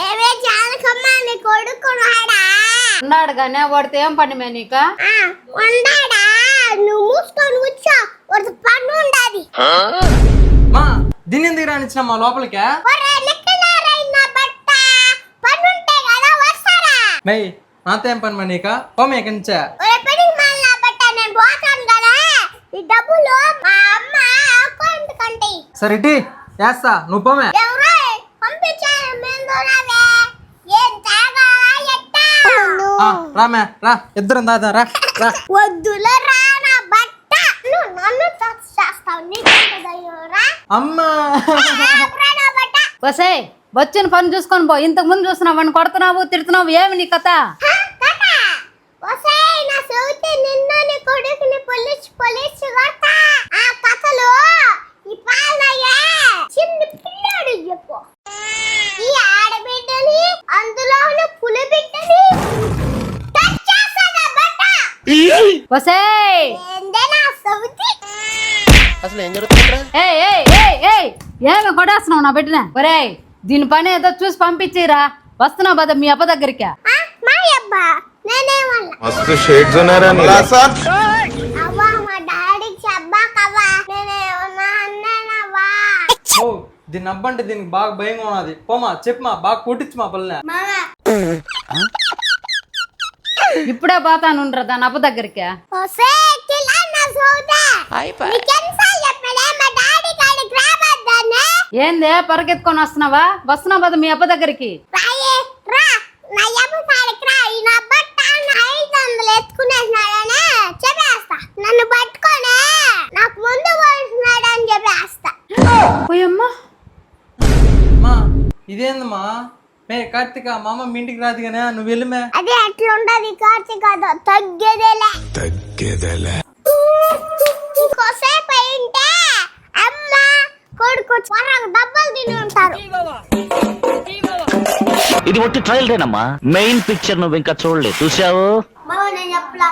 ఏవే చాలకమ్మా నీ కొడుకున్నాడా ఉన్నాడు గానే వాడితే ఏం పని మే నీకు ఉన్నాడా నువ్వు మూసుకొని కూర్చో వాడికి పన్ను ఉండాది మా దీన్ని ఎందుకు రానిచ్చిన మా లోపలికే మై నాతో ఏం పని మా నీక పోమే ఇక్కడి నుంచే సరే ఇటీ వేస్తా నువ్వు పోమే రామే రా ఇద్దరం దాదా రా రా వద్దులే రా నా బట్ట నువ్వు నన్ను చేస్తావు అమ్మా వసే వచ్చిన పని చూసుకొని పో ఇంతకు ముందు చూస్తున్నావు వాడిని కొడుతున్నావు తిడుతున్నావు ఏమి నీ కథ వసే అసలు ఏం జరుగుతుందిరా? ఏమి కొడేస్తున్నావు నా బిడ్డనే ఒరే దీని పని ఏదో చూసి పంపించిరా వస్తున్నావు బద మీ అప్ప దగ్గరికి మస్తు షేడ్స్ ఉన్నారా ఓ దీన్ని అబ్బంటే దీనికి బాగా భయంగా ఉన్నది పోమా చెప్పమా బాగా కొట్టించు మా పిల్లని ఇప్పుడే పోతాను దాని అప్ప దగ్గరికి ఏందే పరిగెత్తుకొని వస్తున్నావా వస్తున్నావు బద మీ అప్ప దగ్గరికి నన్ను పట్టుకోనే నాకు ముందు పోతున్నాడని చెప్పేస్తా పోయమ్మా మా ఇదేందమ్మా మే కార్తీక మా అమ్మ మీ ఇంటికి రాదు కానీ నువ్వు వెళ్ళిమే అదే అట్లా ఉండదు కార్తీక తగ్గేదేలే ఇంకోసేపు అయింటే అమ్మ కొడుకు త్వరగా దెబ్బలు తిని ఉంటారు ఇది ఒట్టి ట్రయల్ రేనమ్మా మెయిన్ పిక్చర్ నువ్వు ఇంకా చూడలేదు చూసావు నేను చెప్పలా